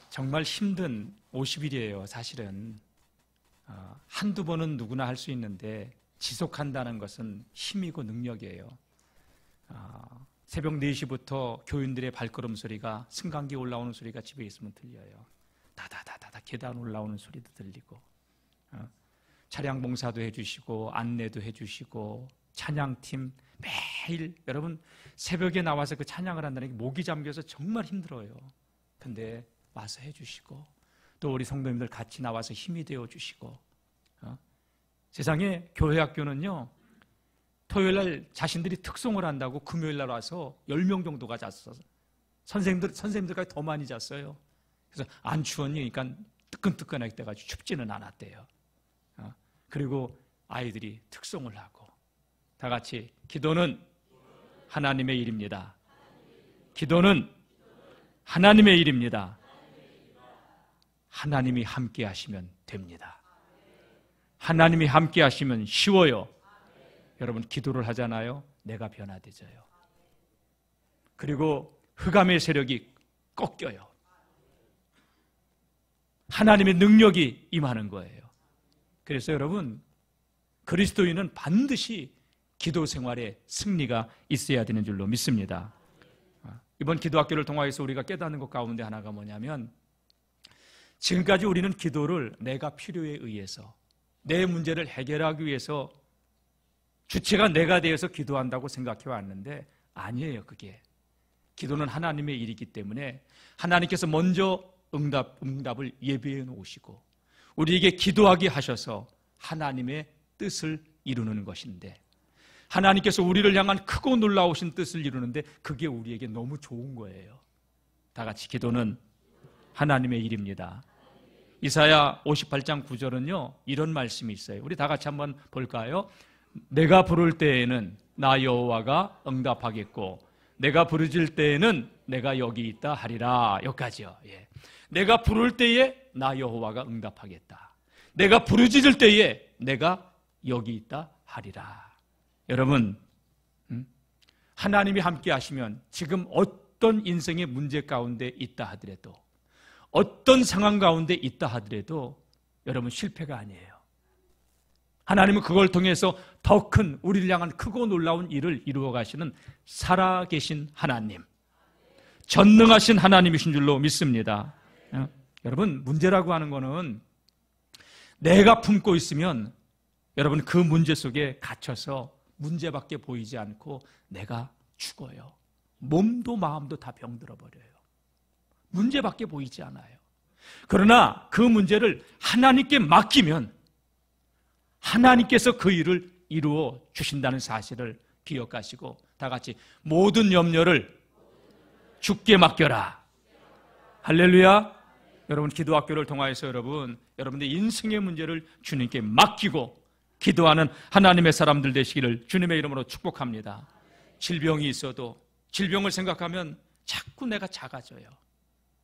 정말 힘든 50일이에요. 사실은 한두 번은 누구나 할 수 있는데 지속한다는 것은 힘이고 능력이에요. 새벽 4시부터 교인들의 발걸음 소리가, 승강기 올라오는 소리가 집에 있으면 들려요. 다다다다다 계단 올라오는 소리도 들리고, 차량 봉사도 해주시고 안내도 해주시고, 찬양팀 매일 여러분 새벽에 나와서 그 찬양을 한다는 게 목이 잠겨서 정말 힘들어요. 근데 와서 해주시고, 또 우리 성도님들 같이 나와서 힘이 되어주시고, 세상에 교회 학교는요, 토요일날 자신들이 특송을 한다고 금요일날 와서 10명 정도가 잤어. 선생님들까지 더 많이 잤어요. 그래서 안 추웠니? 그러니까 뜨끈뜨끈하게 돼가지고 춥지는 않았대요. 그리고 아이들이 특송을 하고, 다 같이 기도는 하나님의 일입니다. 기도는 하나님의 일입니다. 하나님이 함께 하시면 됩니다. 하나님이 함께 하시면 쉬워요. 여러분 기도를 하잖아요. 내가 변화되져요. 그리고 흑암의 세력이 꺾여요. 하나님의 능력이 임하는 거예요. 그래서 여러분 그리스도인은 반드시 기도 생활에 승리가 있어야 되는 줄로 믿습니다. 이번 기도학교를 통하여서 우리가 깨닫는 것 가운데 하나가 뭐냐면, 지금까지 우리는 기도를 내가 필요에 의해서, 내 문제를 해결하기 위해서 주체가 내가 되어서 기도한다고 생각해 왔는데 아니에요. 그게 기도는 하나님의 일이기 때문에 하나님께서 먼저 응답을 예비해 놓으시고 우리에게 기도하게 하셔서 하나님의 뜻을 이루는 것인데, 하나님께서 우리를 향한 크고 놀라우신 뜻을 이루는데 그게 우리에게 너무 좋은 거예요. 다 같이 기도는 하나님의 일입니다. 이사야 58장 9절은요 이런 말씀이 있어요. 우리 다 같이 한번 볼까요? 내가 부를 때에는 나 여호와가 응답하겠고 내가 부르짖을 때에는 내가 여기 있다 하리라. 여기까지요. 예. 내가 부를 때에 나 여호와가 응답하겠다. 내가 부르짖을 때에 내가 여기 있다 하리라. 여러분 하나님이 함께 하시면 지금 어떤 인생의 문제 가운데 있다 하더라도, 어떤 상황 가운데 있다 하더라도 여러분 실패가 아니에요. 하나님은 그걸 통해서 더 큰 우리를 향한 크고 놀라운 일을 이루어 가시는 살아계신 하나님, 전능하신 하나님이신 줄로 믿습니다. 여러분 문제라고 하는 거는 내가 품고 있으면 여러분 그 문제 속에 갇혀서 문제밖에 보이지 않고 내가 죽어요. 몸도 마음도 다 병들어 버려요. 문제밖에 보이지 않아요. 그러나 그 문제를 하나님께 맡기면 하나님께서 그 일을 이루어 주신다는 사실을 기억하시고 다 같이 모든 염려를 주께 맡겨라. 할렐루야. 여러분 기도학교를 통하여서 여러분의 인생의 문제를 주님께 맡기고 기도하는 하나님의 사람들 되시기를 주님의 이름으로 축복합니다. 질병이 있어도 질병을 생각하면 자꾸 내가 작아져요.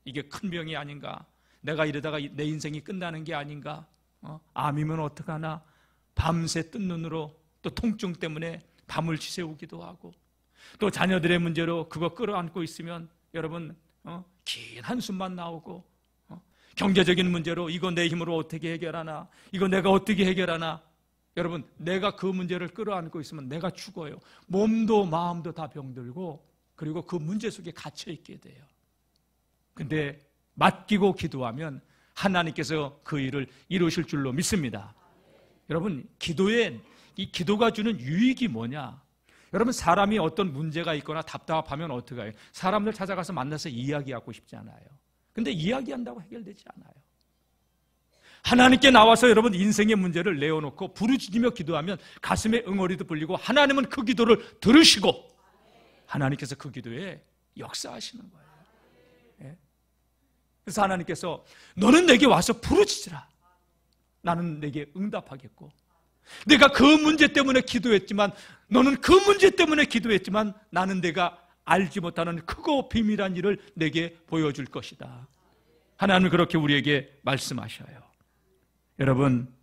이게 큰 병이 아닌가? 내가 이러다가 내 인생이 끝나는 게 아닌가? 암이면 어떡하나? 밤새 뜬 눈으로 또 통증 때문에 밤을 지새우기도 하고, 또 자녀들의 문제로 그거 끌어안고 있으면 여러분 긴 한숨만 나오고, 경제적인 문제로 이거 내 힘으로 어떻게 해결하나? 이거 내가 어떻게 해결하나? 여러분 내가 그 문제를 끌어안고 있으면 내가 죽어요. 몸도 마음도 다 병들고 그리고 그 문제 속에 갇혀 있게 돼요. 근데 맡기고 기도하면 하나님께서 그 일을 이루실 줄로 믿습니다. 여러분 이 기도가 주는 유익이 뭐냐? 여러분 사람이 어떤 문제가 있거나 답답하면 어떻게 해요? 사람들 찾아가서 만나서 이야기하고 싶지 않아요. 근데 이야기한다고 해결되지 않아요. 하나님께 나와서 여러분 인생의 문제를 내어놓고 부르짖으며 기도하면 가슴에 응어리도 불리고 하나님은 그 기도를 들으시고 하나님께서 그 기도에 역사하시는 거예요. 예? 그래서 하나님께서 너는 내게 와서 부르짖으라. 나는 내게 응답하겠고, 내가 그 문제 때문에 기도했지만 너는 그 문제 때문에 기도했지만 나는 내가 알지 못하는 크고 비밀한 일을 내게 보여줄 것이다. 하나님은 그렇게 우리에게 말씀하셔요. 여러분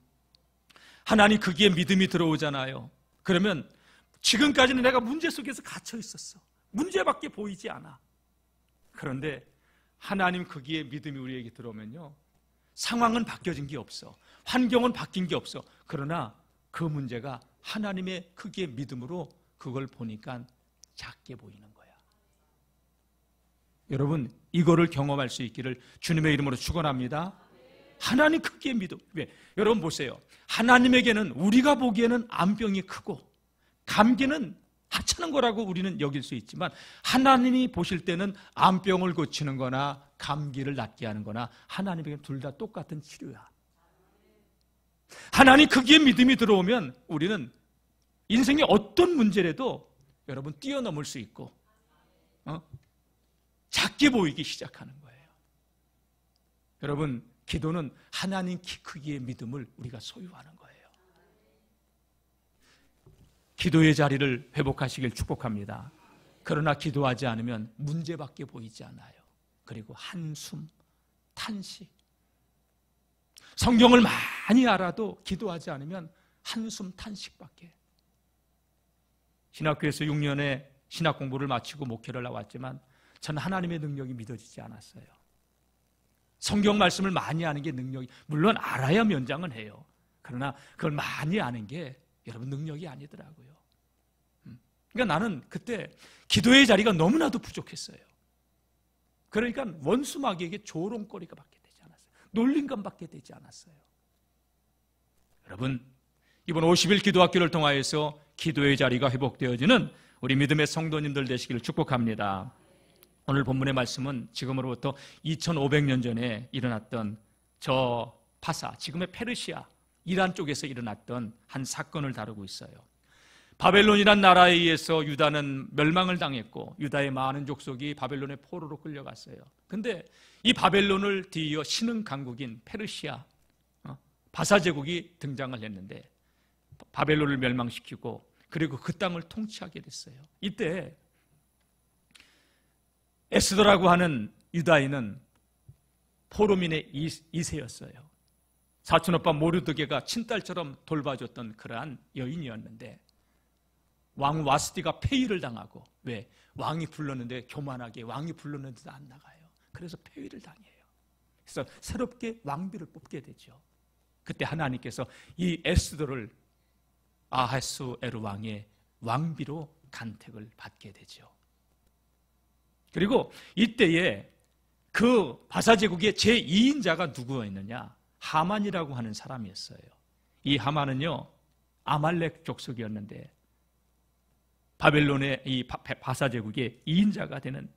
하나님 거기에 믿음이 들어오잖아요. 그러면 지금까지는 내가 문제 속에서 갇혀 있었어. 문제밖에 보이지 않아. 그런데 하나님 거기에 믿음이 우리에게 들어오면요, 상황은 바뀌어진 게 없어, 환경은 바뀐 게 없어. 그러나 그 문제가 하나님의 크기의 믿음으로 그걸 보니까 작게 보이는 거야. 여러분, 이거를 경험할 수 있기를 주님의 이름으로 축원합니다. 하나님 크기의 믿음. 왜? 여러분 보세요. 하나님에게는 우리가 보기에는 암병이 크고 감기는 하찮은 거라고 우리는 여길 수 있지만, 하나님이 보실 때는 암병을 고치는 거나 감기를 낫게 하는 거나 하나님에게는 둘 다 똑같은 치료야. 하나님 크기의 믿음이 들어오면 우리는 인생의 어떤 문제라도 여러분 뛰어넘을 수 있고 작게 보이기 시작하는 거예요. 여러분, 기도는 하나님 키 크기의 믿음을 우리가 소유하는 거예요. 기도의 자리를 회복하시길 축복합니다. 그러나 기도하지 않으면 문제밖에 보이지 않아요. 그리고 한숨, 탄식. 성경을 많이 알아도 기도하지 않으면 한숨, 탄식밖에. 신학교에서 6년의 신학 공부를 마치고 목회를 나왔지만 저는 하나님의 능력이 믿어지지 않았어요. 성경 말씀을 많이 아는 게 능력이, 물론 알아야 면장은 해요. 그러나 그걸 많이 아는 게 여러분 능력이 아니더라고요. 그러니까 나는 그때 기도의 자리가 너무나도 부족했어요. 그러니까 원수 마귀에게 조롱거리가 받게 되지 않았어요. 놀림감 받게 되지 않았어요. 여러분, 이번 50일 기도학교를 통하여서 기도의 자리가 회복되어지는 우리 믿음의 성도님들 되시기를 축복합니다. 오늘 본문의 말씀은 지금으로부터 2500년 전에 일어났던 저 파사, 지금의 페르시아, 이란 쪽에서 일어났던 한 사건을 다루고 있어요. 바벨론이란 나라에 의해서 유다는 멸망을 당했고 유다의 많은 족속이 바벨론의 포로로 끌려갔어요. 근데 이 바벨론을 뒤이어 신흥 강국인 페르시아, 바사 제국이 등장을 했는데 바벨론을 멸망시키고 그리고 그 땅을 통치하게 됐어요. 이때 에스더라고 하는 유다인은 포로민의 2세였어요. 사촌오빠 모르드게가 친딸처럼 돌봐줬던 그러한 여인이었는데 왕 와스디가 폐위를 당하고, 왜? 왕이 불렀는데 교만하게 왕이 불렀는데도 안 나가요. 그래서 폐위를 당해요. 그래서 새롭게 왕비를 뽑게 되죠. 그때 하나님께서 이 에스더를 아하수에르 왕의 왕비로 간택을 받게 되죠. 그리고 이때에 그 바사 제국의 제2인자가 누구였느냐? 하만이라고 하는 사람이었어요. 이 하만은요, 아말렉 족속이었는데 바벨론의 이 바사 제국의 2인자가 되는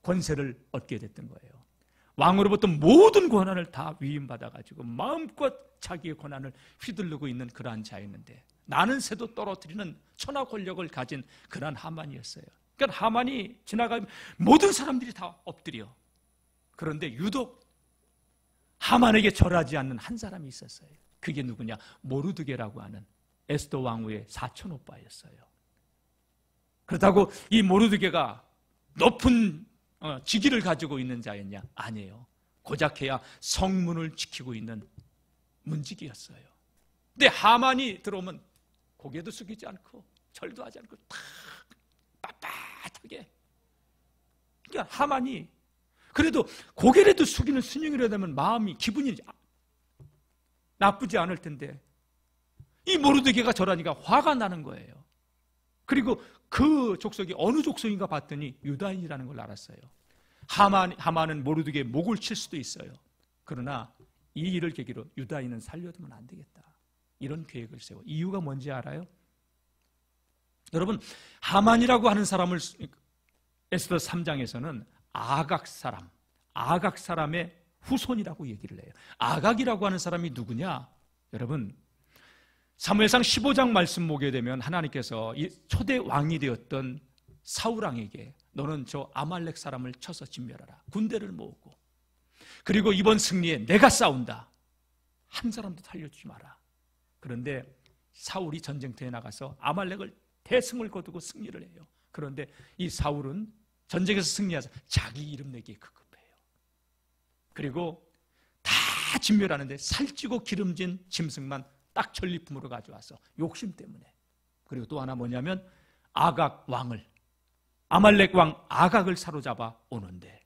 권세를 얻게 됐던 거예요. 왕으로부터 모든 권한을 다 위임받아가지고 마음껏 자기의 권한을 휘두르고 있는 그러한 자였는데, 나는 새도 떨어뜨리는 천하 권력을 가진 그러한 하만이었어요. 그러니까 하만이 지나가면 모든 사람들이 다 엎드려. 그런데 유독 하만에게 절하지 않는 한 사람이 있었어요. 그게 누구냐? 모르드게라고 하는 에스더 왕후의 사촌 오빠였어요. 그렇다고 이 모르드게가 높은 직위를 가지고 있는 자였냐? 아니에요. 고작해야 성문을 지키고 있는 문지기였어요. 근데 하만이 들어오면 고개도 숙이지 않고 절도 하지 않고 탁 빳빳하게. 그러니까 하만이 그래도 고개라도 숙이는 순영이라 되면 마음이, 기분이 나쁘지 않을 텐데 이 모르드게가 저라니까 화가 나는 거예요. 그리고 그 족속이 어느 족속인가 봤더니 유다인이라는 걸 알았어요. 하만은 모르드게의 목을 칠 수도 있어요. 그러나 이 일을 계기로 유다인은 살려두면 안 되겠다, 이런 계획을 세워. 이유가 뭔지 알아요? 여러분, 하만이라고 하는 사람을 에스더 3장에서는 아각 사람의 후손이라고 얘기를 해요. 아각이라고 하는 사람이 누구냐? 여러분, 사무엘상 15장 말씀 보게 되면 하나님께서 이 초대 왕이 되었던 사울왕에게 너는 저 아말렉 사람을 쳐서 진멸하라, 군대를 모으고, 그리고 이번 승리에 내가 싸운다, 한 사람도 살려주지 마라. 그런데 사울이 전쟁터에 나가서 아말렉을 대승을 거두고 승리를 해요. 그런데 이 사울은 전쟁에서 승리해서 자기 이름 내기에 급급해요. 그리고 다 진멸하는데 살찌고 기름진 짐승만 딱 전리품으로 가져와서 욕심 때문에. 그리고 또 하나 뭐냐면 아각 왕을, 아말렉 왕 아각을 사로잡아 오는데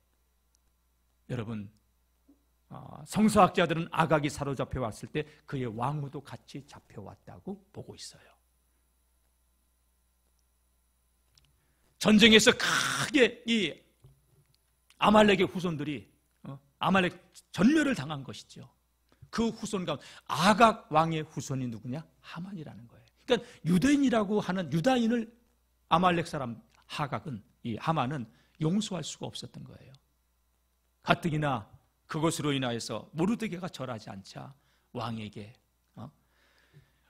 여러분, 성서학자들은 아각이 사로잡혀 왔을 때 그의 왕후도 같이 잡혀왔다고 보고 있어요. 전쟁에서 크게 이 아말렉의 후손들이 아말렉 전멸을 당한 것이죠. 그 후손 가운데 아각 왕의 후손이 누구냐? 하만이라는 거예요. 그러니까 유대인이라고 하는 유다인을 아말렉 사람 이 하만은 용서할 수가 없었던 거예요. 가뜩이나 그것으로 인하여서 모르드게가 절하지 않자 왕에게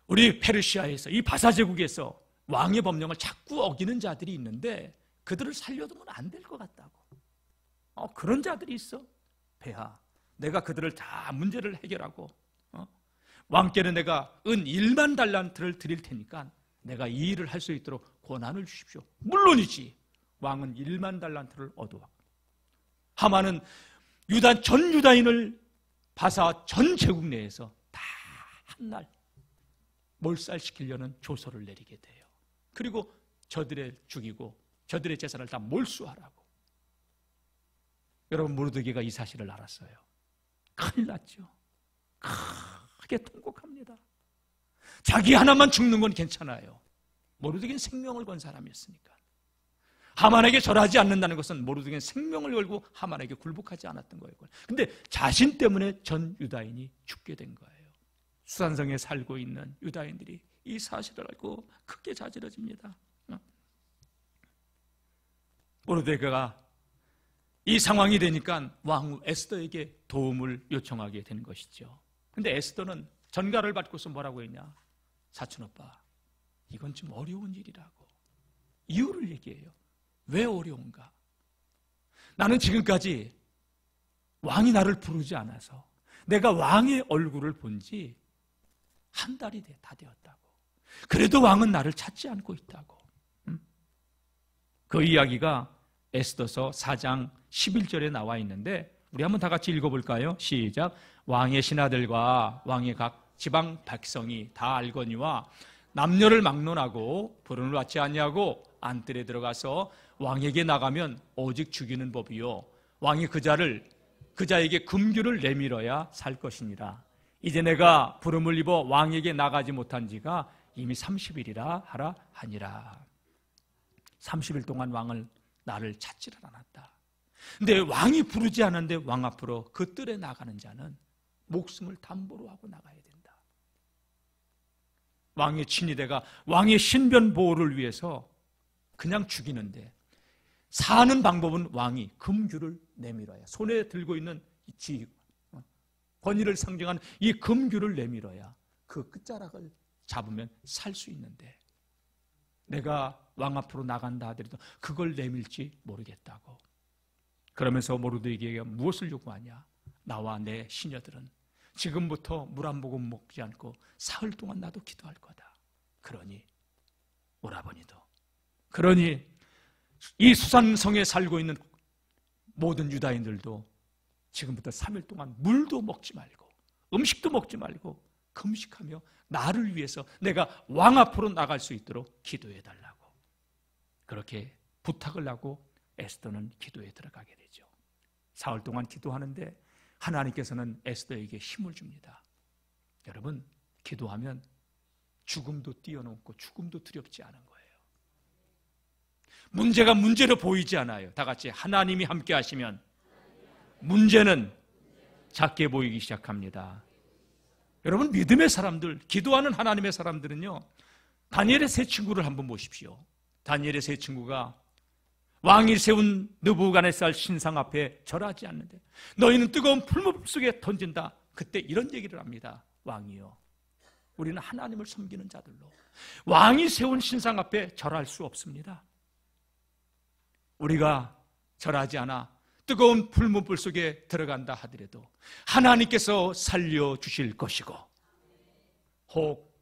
우리 페르시아에서 이 바사 제국에서 왕의 법령을 자꾸 어기는 자들이 있는데 그들을 살려두면 안 될 것 같다고. 그런 자들이 있어. 폐하, 내가 그들을 다 문제를 해결하고 왕께는 내가 은 1만 달란트를 드릴 테니까 내가 이 일을 할 수 있도록 권한을 주십시오. 물론이지. 왕은 1만 달란트를 얻어와. 하만은 전 유다인을 바사 전 제국 내에서 다 한날 몰살시키려는 조서를 내리게 돼요. 그리고 저들을 죽이고 저들의 재산을 다 몰수하라고. 여러분, 모르드게가 이 사실을 알았어요. 큰일 났죠. 크게 통곡합니다. 자기 하나만 죽는 건 괜찮아요. 모르드게는 생명을 건 사람이었으니까. 하만에게 절하지 않는다는 것은 모르드게는 생명을 걸고 하만에게 굴복하지 않았던 거예요. 근데 자신 때문에 전 유다인이 죽게 된 거예요. 수산성에 살고 있는 유다인들이 이 사실을 알고 크게 자지러집니다. 모르드게가 이 상황이 되니까 왕후 에스더에게 도움을 요청하게 되는 것이죠. 근데 에스더는 전가를 받고서 뭐라고 했냐? 사촌오빠, 이건 좀 어려운 일이라고. 이유를 얘기해요. 왜 어려운가? 나는 지금까지 왕이 나를 부르지 않아서 내가 왕의 얼굴을 본 지 한 달이 다 되었다고. 그래도 왕은 나를 찾지 않고 있다고. 그 이야기가 에스더서 4장 11절에 나와 있는데 우리 한번 다 같이 읽어볼까요? 시작. 왕의 신하들과 왕의 각 지방 백성이 다 알거니와 남녀를 막론하고 부름을 받지 아니하고 안뜰에 들어가서 왕에게 나가면 오직 죽이는 법이요 왕이 그 자에게 금규를 내밀어야 살 것이니라. 이제 내가 부름을 입어 왕에게 나가지 못한 지가 이미 30일이라 하라 하니라. 30일 동안 왕을 나를 찾지를 않았다. 근데 왕이 부르지 않았는데 왕 앞으로 그 뜰에 나가는 자는 목숨을 담보로 하고 나가야 된다. 왕의 친위대가 왕의 신변 보호를 위해서 그냥 죽이는데 사는 방법은 왕이 금규를 내밀어야, 손에 들고 있는 권위를 상징하는 이 금규를 내밀어야 그 끝자락을 잡으면 살 수 있는데 내가 왕 앞으로 나간다 하더라도 그걸 내밀지 모르겠다고. 그러면서 모르드게에게 무엇을 요구하냐? 나와 내 시녀들은 지금부터 물 한 모금 먹지 않고 사흘 동안 나도 기도할 거다. 그러니 오라버니도, 그러니 이 수산성에 살고 있는 모든 유다인들도 지금부터 3일 동안 물도 먹지 말고 음식도 먹지 말고 금식하며 나를 위해서 내가 왕 앞으로 나갈 수 있도록 기도해달라고. 그렇게 부탁을 하고 에스더는 기도에 들어가게 되죠. 사흘 동안 기도하는데 하나님께서는 에스더에게 힘을 줍니다. 여러분, 기도하면 죽음도 뛰어넘고 죽음도 두렵지 않은 거예요. 문제가 문제로 보이지 않아요. 다 같이 하나님이 함께 하시면 문제는 작게 보이기 시작합니다. 여러분, 믿음의 사람들, 기도하는 하나님의 사람들은요, 다니엘의 세 친구를 한번 보십시오. 다니엘의 세 친구가 왕이 세운 느부갓네살 신상 앞에 절하지 않는데 너희는 뜨거운 풀무불 속에 던진다. 그때 이런 얘기를 합니다. 왕이요, 우리는 하나님을 섬기는 자들로 왕이 세운 신상 앞에 절할 수 없습니다. 우리가 절하지 않아 뜨거운 풀무불 속에 들어간다 하더라도 하나님께서 살려주실 것이고, 혹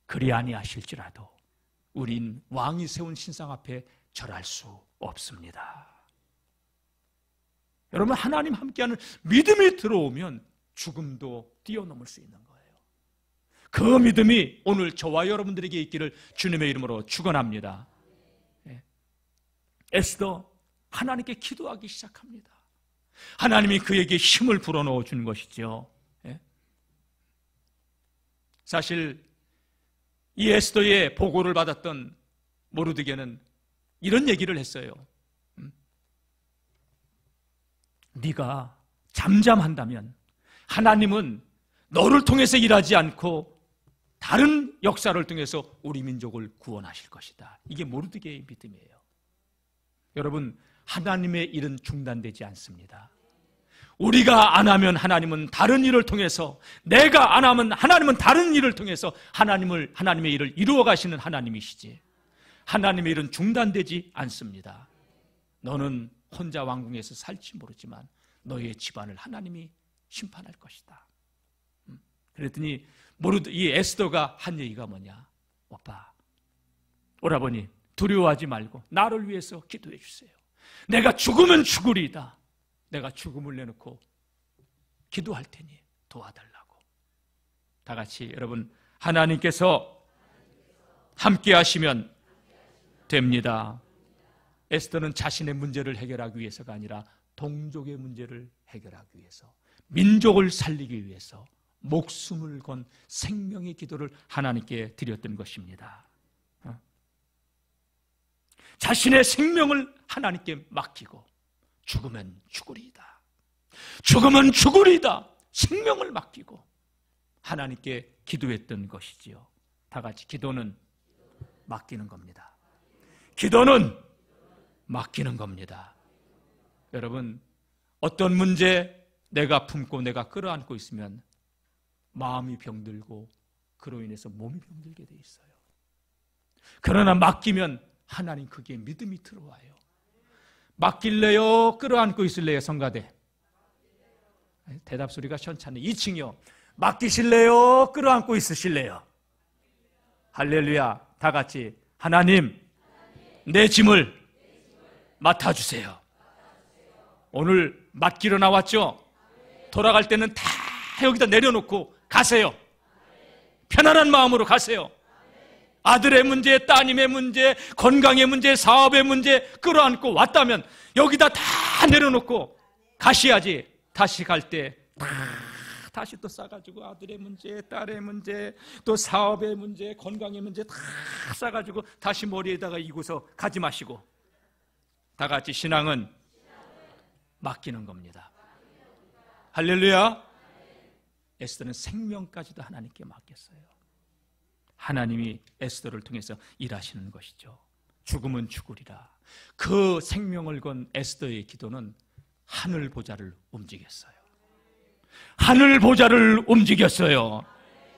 그리 아니하실지라도 우린 왕이 세운 신상 앞에 절할 수 없습니다. 여러분, 하나님 함께하는 믿음이 들어오면 죽음도 뛰어넘을 수 있는 거예요. 그 믿음이 오늘 저와 여러분들에게 있기를 주님의 이름으로 축원합니다. 에스더 하나님께 기도하기 시작합니다. 하나님이 그에게 힘을 불어넣어 주는 것이죠. 예? 사실 이 에스더의 보고를 받았던 모르드게는 이런 얘기를 했어요. 네가 잠잠한다면 하나님은 너를 통해서 일하지 않고 다른 역사를 통해서 우리 민족을 구원하실 것이다. 이게 모르드게의 믿음이에요. 여러분, 하나님의 일은 중단되지 않습니다. 우리가 안 하면 하나님은 다른 일을 통해서, 내가 안 하면 하나님은 다른 일을 통해서 하나님의 일을 이루어 가시는 하나님이시지, 하나님의 일은 중단되지 않습니다. 너는 혼자 왕궁에서 살지 모르지만 너의 집안을 하나님이 심판할 것이다. 그랬더니 이 에스더가 한 얘기가 뭐냐? 오빠, 오라버니 두려워하지 말고 나를 위해서 기도해 주세요. 내가 죽으면 죽으리이다. 내가 죽음을 내놓고 기도할 테니 도와달라고. 다 같이 여러분, 하나님께서 함께 하시면 됩니다. 에스더는 자신의 문제를 해결하기 위해서가 아니라 동족의 문제를 해결하기 위해서, 민족을 살리기 위해서 목숨을 건 생명의 기도를 하나님께 드렸던 것입니다. 자신의 생명을 하나님께 맡기고 죽으면 죽으리이다. 죽으면 죽으리이다. 생명을 맡기고 하나님께 기도했던 것이지요. 다 같이 기도는 맡기는 겁니다. 기도는 맡기는 겁니다. 여러분, 어떤 문제 내가 품고 내가 끌어안고 있으면 마음이 병들고 그로 인해서 몸이 병들게 돼 있어요. 그러나 맡기면 하나님 거기에 믿음이 들어와요. 맡길래요? 끌어안고 있을래요? 성가대 대답 소리가 현찮네. 2층이요. 맡기실래요? 끌어안고 있으실래요? 할렐루야. 다 같이 하나님, 내 짐을 맡아주세요. 오늘 맡기러 나왔죠? 돌아갈 때는 다 여기다 내려놓고 가세요. 편안한 마음으로 가세요. 아들의 문제, 따님의 문제, 건강의 문제, 사업의 문제 끌어안고 왔다면 여기다 다 내려놓고 가셔야지. 다시 갈 때 다시 또 싸가지고 아들의 문제, 딸의 문제, 또 사업의 문제, 건강의 문제 다 싸가지고 다시 머리에다가 이고서 가지 마시고, 다 같이 신앙은 맡기는 겁니다. 할렐루야. 에스더는 생명까지도 하나님께 맡겼어요. 하나님이 에스더를 통해서 일하시는 것이죠. 죽으면 죽으리라. 그 생명을 건 에스더의 기도는 하늘 보좌를 움직였어요. 하늘 보좌를 움직였어요.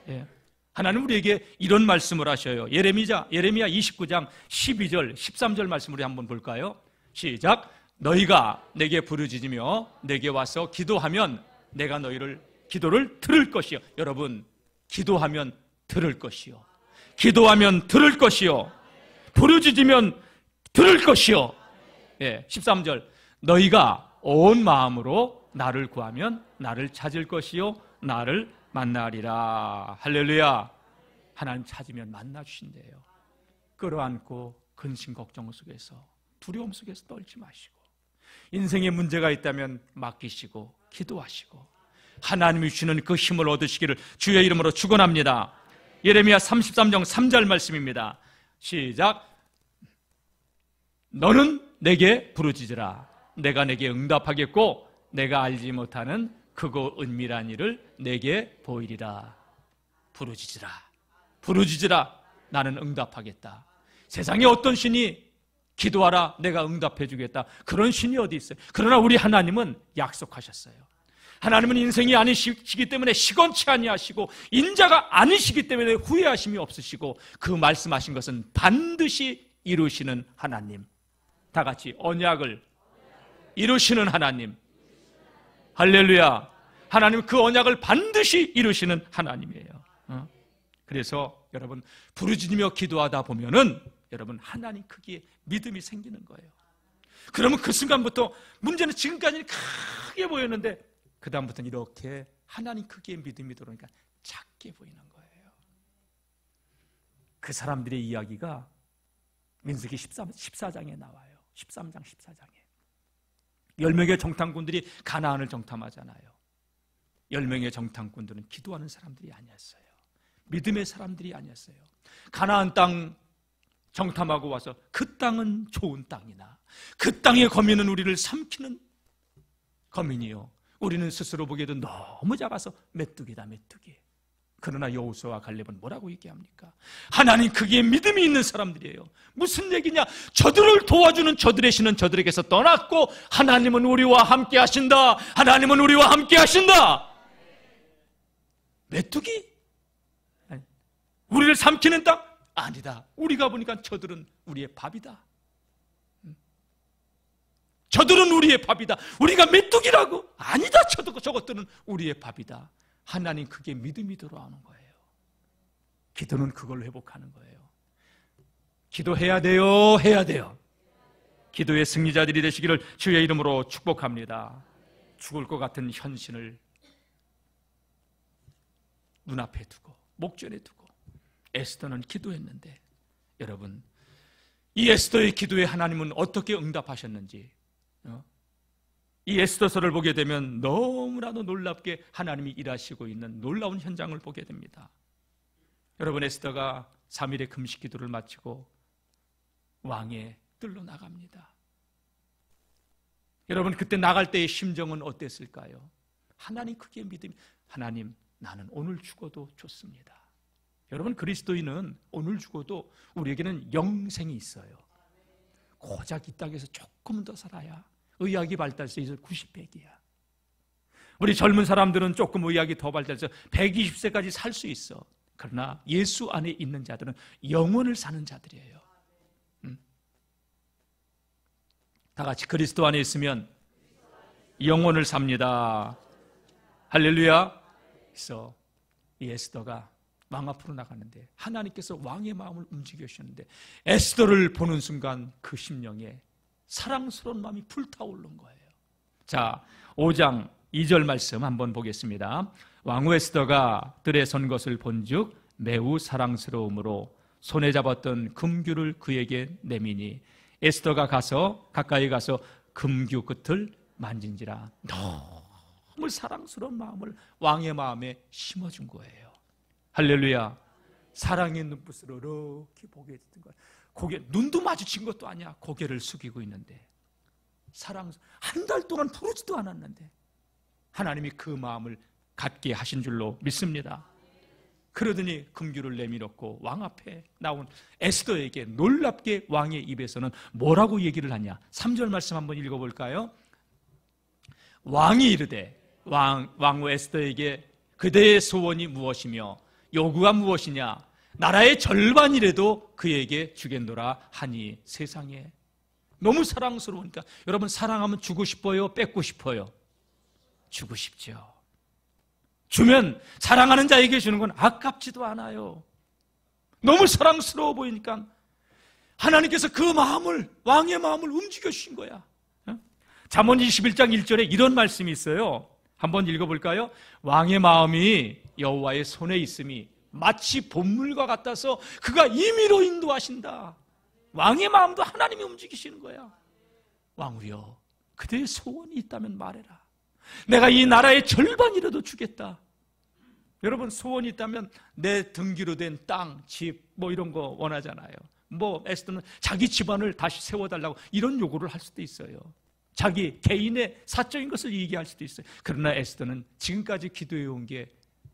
예. 하나님 우리에게 이런 말씀을 하셔요. 예레미야 29장 12절 13절 말씀 우리 한번 볼까요? 시작. 너희가 내게 부르짖으며 내게 와서 기도하면 내가 너희를 기도를 들을 것이요. 여러분, 기도하면 들을 것이요. 기도하면 들을 것이요. 부르짖으면 들을 것이요. 예, 13절. 너희가 온 마음으로 나를 구하면 나를 찾을 것이요. 나를 만나리라. 할렐루야. 하나님 찾으면 만나 주신대요. 끌어안고 근심 걱정 속에서, 두려움 속에서 떨지 마시고, 인생에 문제가 있다면 맡기시고 기도하시고 하나님이 주시는 그 힘을 얻으시기를 주의 이름으로 축원합니다. 예레미야 33장 3절 말씀입니다. 시작. 너는 내게 부르짖으라. 내가 내게 응답하겠고 내가 알지 못하는 크고 은밀한 일을 내게 보이리라. 부르짖으라. 부르짖으라. 나는 응답하겠다. 세상에 어떤 신이 기도하라 내가 응답해 주겠다, 그런 신이 어디 있어요? 그러나 우리 하나님은 약속하셨어요. 하나님은 인생이 아니시기 때문에 시건치 아니하시고 인자가 아니시기 때문에 후회하심이 없으시고 그 말씀하신 것은 반드시 이루시는 하나님. 다 같이 언약을 이루시는 하나님. 할렐루야. 하나님 그 언약을 반드시 이루시는 하나님이에요. 그래서 여러분, 부르짖으며 기도하다 보면은 여러분 하나님 크기에 믿음이 생기는 거예요. 그러면 그 순간부터 문제는 지금까지는 크게 보였는데 그 다음부터는 이렇게 하나님 크기의 믿음이 들어오니까 작게 보이는 거예요. 그 사람들의 이야기가 민수기 14장에 나와요. 13장 14장에 10명의 정탐꾼들이 가나안을 정탐하잖아요. 10명의 정탐꾼들은 기도하는 사람들이 아니었어요. 믿음의 사람들이 아니었어요. 가나안 땅 정탐하고 와서 그 땅은 좋은 땅이나 그 땅의 거민은 우리를 삼키는 거민이요, 우리는 스스로 보기에도 너무 작아서 메뚜기다 메뚜기. 그러나 여호수아와 갈렙은 뭐라고 얘기합니까? 하나님 거기에 믿음이 있는 사람들이에요. 무슨 얘기냐? 저들을 도와주는 저들의 신은 저들에게서 떠났고 하나님은 우리와 함께 하신다. 하나님은 우리와 함께 하신다. 메뚜기? 우리를 삼키는 땅? 아니다. 우리가 보니까 저들은 우리의 밥이다. 저들은 우리의 밥이다. 우리가 메뚜기라고? 아니다. 저것들은 우리의 밥이다. 하나님 그게 믿음이 돌아오는 거예요. 기도는 그걸 회복하는 거예요. 기도해야 돼요. 해야 돼요. 기도의 승리자들이 되시기를 주의 이름으로 축복합니다. 죽을 것 같은 현실을 눈앞에 두고 목전에 두고 에스더는 기도했는데, 여러분, 이 에스더의 기도에 하나님은 어떻게 응답하셨는지, 이 에스더서를 보게 되면 너무나도 놀랍게 하나님이 일하시고 있는 놀라운 현장을 보게 됩니다. 여러분, 에스더가 3일의 금식 기도를 마치고 왕의 뜰로 나갑니다. 여러분, 그때 나갈 때의 심정은 어땠을까요? 하나님 크게 믿음이, 하나님 나는 오늘 죽어도 좋습니다. 여러분, 그리스도인은 오늘 죽어도 우리에게는 영생이 있어요. 고작 이 땅에서 조금 더 살아야 의학이 발달해서 이제 90백이야. 우리 젊은 사람들은 조금 의학이 더 발달해서 120세까지 살 수 있어. 그러나 예수 안에 있는 자들은 영원을 사는 자들이에요. 다 같이 그리스도 안에 있으면 영원을 삽니다. 할렐루야. 그래서 이 에스더가 왕 앞으로 나가는데 하나님께서 왕의 마음을 움직여 주셨는데, 에스더를 보는 순간 그 심령에 사랑스러운 마음이 불타오른 거예요. 자, 5장 2절 말씀 한번 보겠습니다. 왕후 에스더가 뜰에 선 것을 본즉 매우 사랑스러움으로 손에 잡았던 금규를 그에게 내미니 에스더가 가까이 가서 금규 끝을 만진지라. 너무 사랑스러운 마음을 왕의 마음에 심어준 거예요. 할렐루야. 사랑의 눈빛으로 이렇게 보게 됐던 거예요. 고개, 눈도 마주친 것도 아니야. 고개를 숙이고 있는데, 한 달 동안 부르지도 않았는데 하나님이 그 마음을 갖게 하신 줄로 믿습니다. 그러더니 금규를 내밀었고 왕 앞에 나온 에스더에게 놀랍게 왕의 입에서는 뭐라고 얘기를 하냐? 3절 말씀 한번 읽어볼까요? 왕이 이르되, 왕후 에스더에게 그대의 소원이 무엇이며 요구가 무엇이냐? 나라의 절반이라도 그에게 주겠노라 하니. 세상에 너무 사랑스러우니까. 여러분, 사랑하면 주고 싶어요? 뺏고 싶어요? 주고 싶죠. 주면, 사랑하는 자에게 주는 건 아깝지도 않아요. 너무 사랑스러워 보이니까 하나님께서 그 마음을, 왕의 마음을 움직여 주신 거야. 잠언 21장 1절에 이런 말씀이 있어요. 한번 읽어볼까요? 왕의 마음이 여호와의 손에 있음이 마치 봇물과 같아서 그가 임의로 인도하신다. 왕의 마음도 하나님이 움직이시는 거야. 왕후여, 그대의 소원이 있다면 말해라. 내가 이 나라의 절반이라도 주겠다. 여러분, 소원이 있다면 내 등기로 된 땅, 집, 뭐 이런 거 원하잖아요. 뭐 에스더는 자기 집안을 다시 세워달라고 이런 요구를 할 수도 있어요. 자기 개인의 사적인 것을 얘기할 수도 있어요. 그러나 에스더는 지금까지 기도해온 게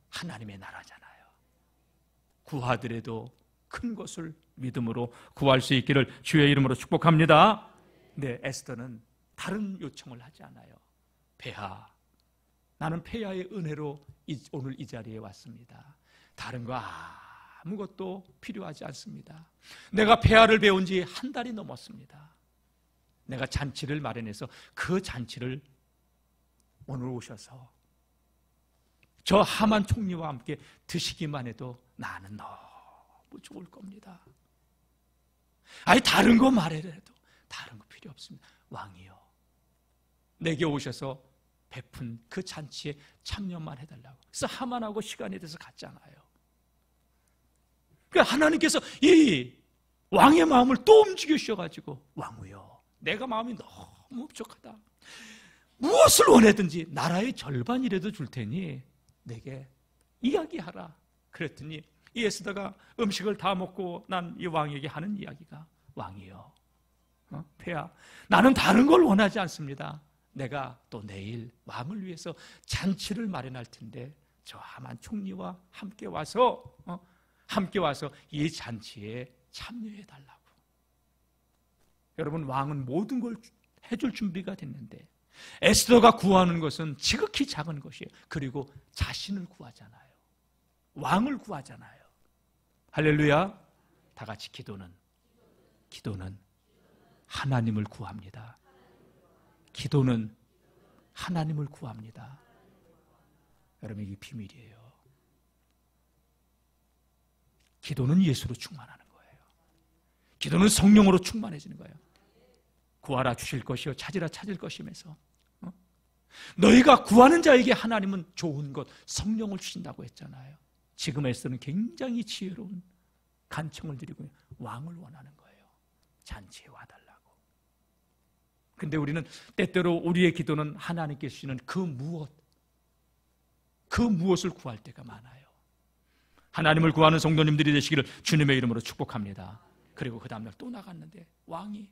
하나님의 나라잖아요. 구하더라도 큰 것을 믿음으로 구할 수 있기를 주의 이름으로 축복합니다. 네, 에스더는 다른 요청을 하지 않아요. 폐하, 나는 폐하의 은혜로 오늘 이 자리에 왔습니다. 다른 거 아무것도 필요하지 않습니다. 내가 폐하를 배운 지 한 달이 넘었습니다. 내가 잔치를 마련해서 그 잔치를 오늘 오셔서 저 하만 총리와 함께 드시기만 해도 나는 너무 좋을 겁니다. 아니, 다른 거 말해라도 다른 거 필요 없습니다. 왕이요, 내게 오셔서 베푼 그 잔치에 참여만 해달라고. 그래서 하만하고 시간이 돼서 갔잖아요. 그러니까 하나님께서 이 왕의 마음을 또 움직여 주셔가지고, 왕이요, 내가 마음이 너무 부족하다. 무엇을 원하든지 나라의 절반이라도 줄 테니 내게 이야기하라. 그랬더니 이 에스더가 음식을 다 먹고 난 이 왕에게 하는 이야기가, 왕이여, 폐하, 나는 다른 걸 원하지 않습니다. 내가 또 내일 왕을 위해서 잔치를 마련할 텐데 저 하만 총리와 함께 와서 이 잔치에 참여해 달라고. 여러분, 왕은 모든 걸 해줄 준비가 됐는데 에스더가 구하는 것은 지극히 작은 것이에요. 그리고 자신을 구하잖아요. 왕을 구하잖아요. 할렐루야. 다 같이 기도는 하나님을 구합니다. 기도는 하나님을 구합니다. 여러분, 이게 비밀이에요. 기도는 예수로 충만하는 거예요. 기도는 성령으로 충만해지는 거예요. 구하라 주실 것이요 찾으라 찾을 것이면서 너희가 구하는 자에게 하나님은 좋은 것, 성령을 주신다고 했잖아요. 지금 에스더는 굉장히 지혜로운 간청을 드리고 왕을 원하는 거예요. 잔치에 와달라고. 근데 우리는 때때로 우리의 기도는 하나님께 주시는 그 무엇을 구할 때가 많아요. 하나님을 구하는 성도님들이 되시기를 주님의 이름으로 축복합니다. 그리고 그 다음날 또 나갔는데 왕이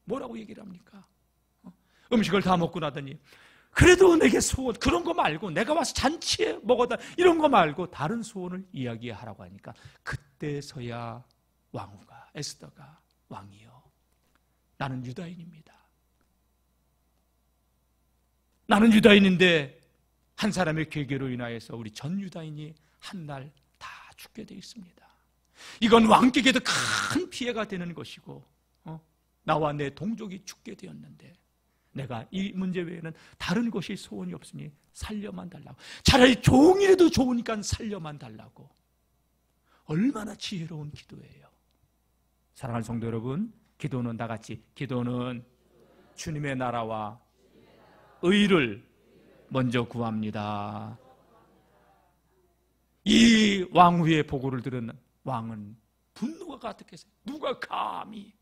뭐라고 얘기를 합니까? 음식을 다 먹고 나더니 그래도 내게 소원, 그런 거 말고 내가 와서 잔치에 먹어다 이런 거 말고 다른 소원을 이야기하라고 하니까 그때서야 왕후가, 에스더가, 왕이여, 나는 유다인입니다. 나는 유다인인데 한 사람의 괴계로 인하여서 우리 전 유다인이 한 날 다 죽게 되어 있습니다. 이건 왕께게도 큰 피해가 되는 것이고 나와 내 동족이 죽게 되었는데 내가 이 문제 외에는 다른 것이 소원이 없으니 살려만 달라고. 차라리 종이라도 좋으니까 살려만 달라고. 얼마나 지혜로운 기도예요. 사랑하는 성도 여러분, 기도는 다 같이, 기도는 주님의 나라와 의를 먼저 구합니다. 이 왕후의 보고를 들은 왕은 분노가 가득해서 누가 감히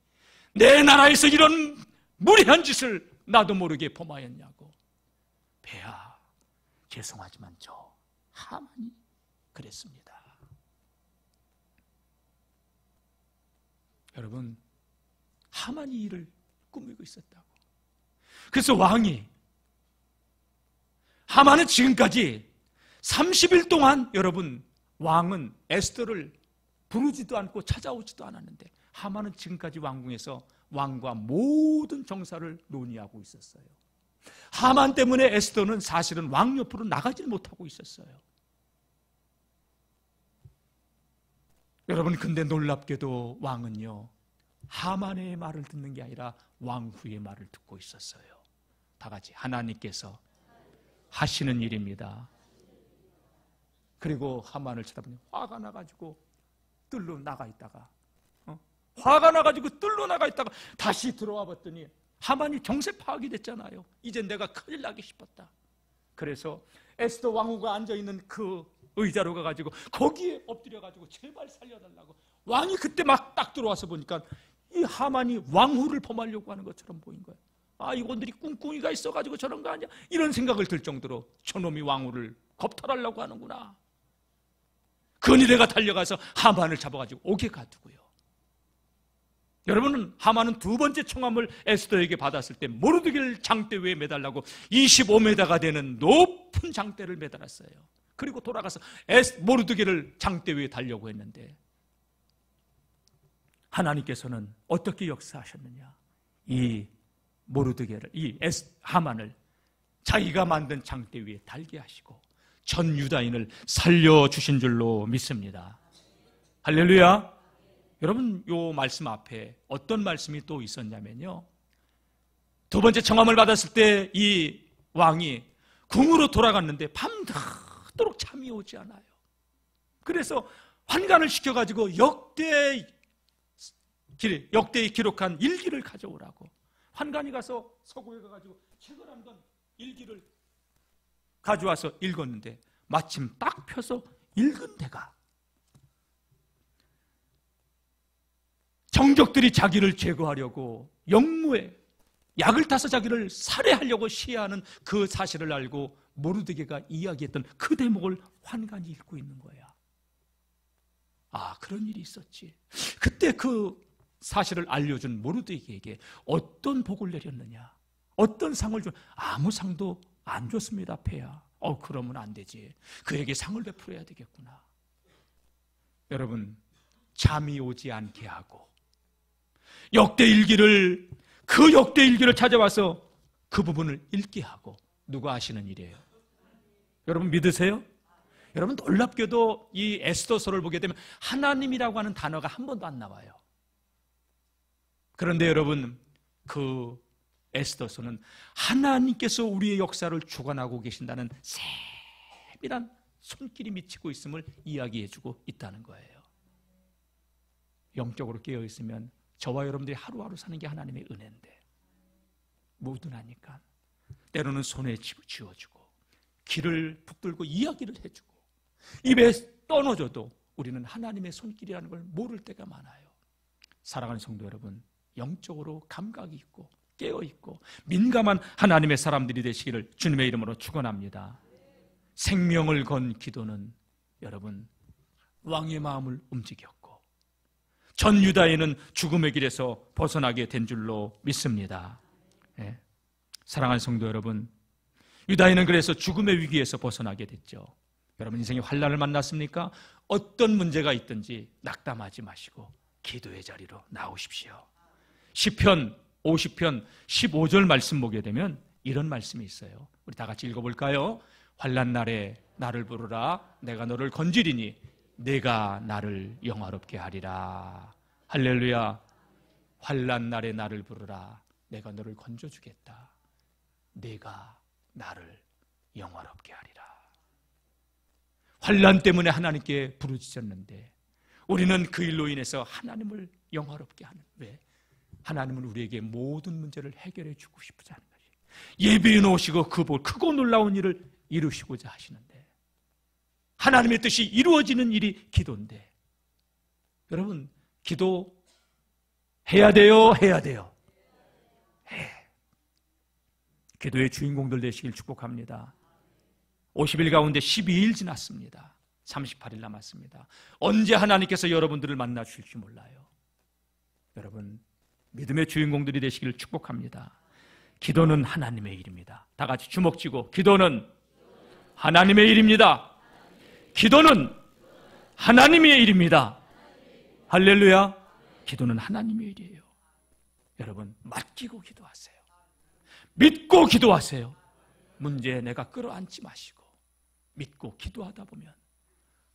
내 나라에서 이런 무례한 짓을 나도 모르게 범하였냐고. 폐하, 죄송하지만 저 하만이 그랬습니다. 여러분, 하만이 이를 꾸미고 있었다고. 그래서 왕이, 하만은 지금까지 30일 동안 여러분, 왕은 에스더를 부르지도 않고 찾아오지도 않았는데 하만은 지금까지 왕궁에서 왕과 모든 정사를 논의하고 있었어요. 하만 때문에 에스더는 사실은 왕 옆으로 나가지 못하고 있었어요. 여러분, 근데 놀랍게도 왕은요, 하만의 말을 듣는 게 아니라 왕후의 말을 듣고 있었어요. 다 같이, 하나님께서 하시는 일입니다. 그리고 하만을 쳐다보니 화가 나가지고 뜰로 나가 있다가 화가 나가지고 뜰로 나가 있다가 다시 들어와 봤더니 하만이 정세 파악이 됐잖아요. 이제 내가 큰일 나기 싶었다. 그래서 에스더 왕후가 앉아있는 그 의자로 가가지고 거기에 엎드려가지고 제발 살려달라고. 왕이 그때 막 딱 들어와서 보니까 이 하만이 왕후를 범하려고 하는 것처럼 보인 거예요. 아, 이건들이 꿍꿍이가 있어가지고 저런 거 아니야? 이런 생각을 들 정도로 저놈이 왕후를 겁탈하려고 하는구나. 근위대가 달려가서 하만을 잡아가지고 옥에 가두고요. 여러분은 하만은 두 번째 청함을 에스더에게 받았을 때 모르드겔 장대 위에 매달라고 25m가 되는 높은 장대를 매달았어요. 그리고 돌아가서 모르드겔을 장대 위에 달려고 했는데 하나님께서는 어떻게 역사하셨느냐? 이 모르드겔을, 하만을 자기가 만든 장대 위에 달게 하시고 전 유다인을 살려주신 줄로 믿습니다. 할렐루야. 여러분, 요 말씀 앞에 어떤 말씀이 또 있었냐면요, 두 번째 청함을 받았을 때 이 왕이 궁으로 돌아갔는데 밤낮도록 잠이 오지 않아요. 그래서 환관을 시켜가지고 역대에 기록한 일기를 가져오라고. 환관이 가서 서구에 가가지고 책을 한 권 일기를 가져와서 읽었는데 마침 딱 펴서 읽은 데가 정적들이 자기를 제거하려고 영무에 약을 타서 자기를 살해하려고 시해하는 그 사실을 알고 모르드게가 이야기했던 그 대목을 환관히 읽고 있는 거야. 아, 그런 일이 있었지. 그때 그 사실을 알려준 모르드게에게 어떤 복을 내렸느냐, 어떤 상을 줘? 아무 상도 안 줬습니다. 폐야. 그러면 안 되지. 그에게 상을 베풀어야 되겠구나. 여러분, 잠이 오지 않게 하고 그 역대일기를 찾아와서 그 부분을 읽게 하고 누가 하시는 일이에요? 여러분 믿으세요? 여러분 놀랍게도 이 에스더서를 보게 되면 하나님이라고 하는 단어가 한 번도 안 나와요. 그런데 여러분 그 에스더서는 하나님께서 우리의 역사를 주관하고 계신다는 세밀한 손길이 미치고 있음을 이야기해주고 있다는 거예요. 영적으로 깨어있으면 저와 여러분들이 하루하루 사는 게 하나님의 은혜인데 모든하니까 때로는 손에 쥐어주고 귀를 북들고 이야기를 해주고 입에 떠넣어줘도 우리는 하나님의 손길이라는 걸 모를 때가 많아요. 사랑하는 성도 여러분, 영적으로 감각이 있고 깨어있고 민감한 하나님의 사람들이 되시기를 주님의 이름으로 축원합니다. 생명을 건 기도는 여러분 왕의 마음을 움직였고 전 유다인은 죽음의 길에서 벗어나게 된 줄로 믿습니다. 네. 사랑하는 성도 여러분, 유다인은 그래서 죽음의 위기에서 벗어나게 됐죠. 여러분 인생에 환난을 만났습니까? 어떤 문제가 있든지 낙담하지 마시고 기도의 자리로 나오십시오. 시편 50편 15절 말씀 보게 되면 이런 말씀이 있어요. 우리 다 같이 읽어볼까요? 환난 날에 나를 부르라. 내가 너를 건지리니 내가 나를 영화롭게 하리라. 할렐루야. 환난 날에 나를 부르라. 내가 너를 건져주겠다. 내가 나를 영화롭게 하리라. 환난 때문에 하나님께 부르짖었는데 우리는 그 일로 인해서 하나님을 영화롭게 하는, 왜? 하나님은 우리에게 모든 문제를 해결해 주고 싶지 않은 것이 예비해 놓으시고 그 크고 놀라운 일을 이루시고자 하시는데 하나님의 뜻이 이루어지는 일이 기도인데 여러분 기도 해야 돼요? 해야 돼요? 해. 기도의 주인공들 되시길 축복합니다. 50일 가운데 12일 지났습니다. 38일 남았습니다. 언제 하나님께서 여러분들을 만나 주실지 몰라요. 여러분 믿음의 주인공들이 되시기를 축복합니다. 기도는 하나님의 일입니다. 다 같이 주먹 쥐고 기도는 하나님의 일입니다. 기도는 하나님의 일입니다. 할렐루야. 기도는 하나님의 일이에요. 여러분 맡기고 기도하세요. 믿고 기도하세요. 문제에 내가 끌어안지 마시고 믿고 기도하다 보면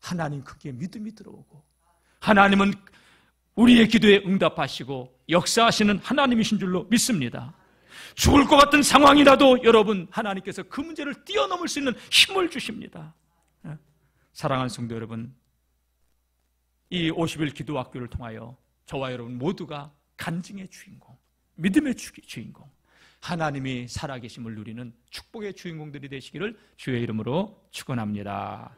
하나님 크기에 믿음이 들어오고 하나님은 우리의 기도에 응답하시고 역사하시는 하나님이신 줄로 믿습니다. 죽을 것 같은 상황이라도 여러분 하나님께서 그 문제를 뛰어넘을 수 있는 힘을 주십니다. 사랑하는 성도 여러분, 이 50일 기도학교를 통하여 저와 여러분 모두가 간증의 주인공, 믿음의 주인공, 하나님이 살아계심을 누리는 축복의 주인공들이 되시기를 주의 이름으로 축원합니다.